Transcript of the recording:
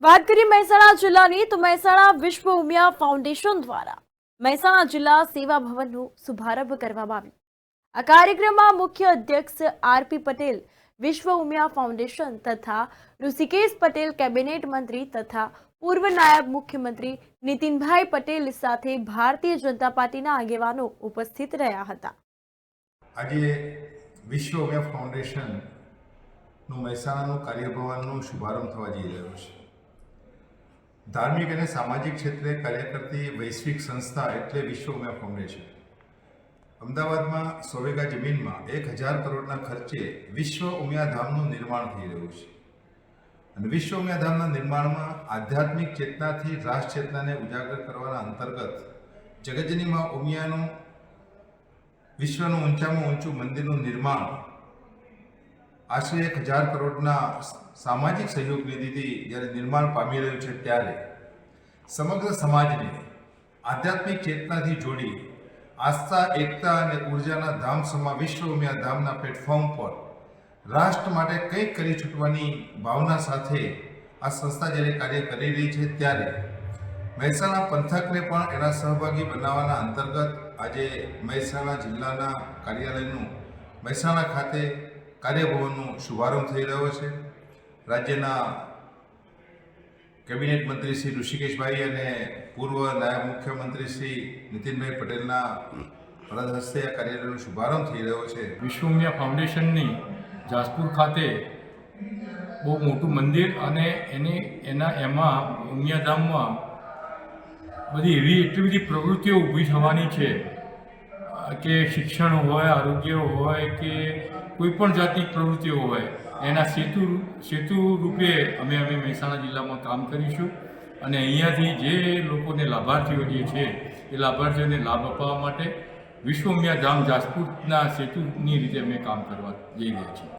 વાત કરીએ મહેસાણા જિલ્લાની તો મહેસાણા વિશ્વ ઉમિયા ફાઉન્ડેશન દ્વારા મહેસાણા જિલ્લા સેવા ભવનનો શુભારંભ કરવામાં આવ્યો। આ કાર્યક્રમમાં મુખ્ય અધ્યક્ષ આરપી પટેલ, વિશ્વ ઉમિયા ફાઉન્ડેશન તથા ઋષિકેશ પટેલ, કેબિનેટ મંત્રી તથા પૂર્વ નાયબ મુખ્યમંત્રી નીતિનભાઈ પટેલ સાથે ભારતીય જનતા પાર્ટીના આગેવાનો ઉપસ્થિત રહ્યા હતા। આજે વિશ્વ ઉમિયા ફાઉન્ડેશનનું મહેસાણાનું કાર્યભવનનો શુભારંભ થવા જઈ રહ્યો છે। ધાર્મિક અને સામાજિક ક્ષેત્રે કાર્ય કરતી વૈશ્વિક સંસ્થા એટલે વિશ્વ ઉમિયા ફાઉન્ડેશન અમદાવાદમાં 100 વીઘા જમીનમાં 1000 કરોડના ખર્ચે વિશ્વ ઉમિયા ધામનું નિર્માણ થઈ રહ્યું છે અને વિશ્વ ઉમિયા ધામના નિર્માણમાં આધ્યાત્મિક ચેતનાથી રાષ્ટ્ર ચેતનાને ઉજાગર કરવાના અંતર્ગત જગતજનીમાં ઉમિયાનું વિશ્વનું ઊંચામાં ઊંચું મંદિરનું નિર્માણ આશરે 1000 કરોડના સામાજિક સહયોગ નિધિથી જ્યારે નિર્માણ પામી રહ્યું છે ત્યારે સમગ્ર સમાજને આધ્યાત્મિક ચેતનાથી જોડી આસ્થા, એકતા અને ઉર્જાના ધામ સમા વિશ્વ ઉમિયા ધામના પ્લેટફોર્મ પર રાષ્ટ્ર માટે કંઈક કરી છૂટવાની ભાવના સાથે આ સંસ્થા જ્યારે કાર્ય કરી રહી છે ત્યારે મહેસાણા પંથકને પણ એના સહભાગી બનાવવાના અંતર્ગત આજે મહેસાણા જિલ્લાના કાર્યાલયનું મહેસાણા ખાતે કાર્યભવનનો શુભારંભ થઈ રહ્યો છે। રાજ્યના કેબિનેટ મંત્રી શ્રી ઋષિકેશભાઈ અને પૂર્વ નાયબ મુખ્યમંત્રી શ્રી નીતિનભાઈ પટેલના વરદ હસ્તે આ કાર્યક્રમનો શુભારંભ થઈ રહ્યો છે। વિશ્વ ઉમિયા ફાઉન્ડેશનની જાસપુર ખાતે બહુ મોટું મંદિર અને એમાં ઉમિયાધામમાં એટલી બધી પ્રવૃત્તિઓ ઊભી થવાની છે કે શિક્ષણ હોય, આરોગ્ય હોય કે કોઈ પણ જાતની પ્રવૃત્તિઓ હોય એના સેતુ રૂપે અમે મહેસાણા જિલ્લામાં કામ કરીશું અને અહીંયાથી જે લોકોને લાભાર્થીઓ જે છે એ લાભાર્થીઓને લાભ અપાવવા માટે વિશ્વ ઉમિયા ધામ જાસપુરના સેતુની રીતે અમે કામ કરવા જઈ રહ્યા છીએ।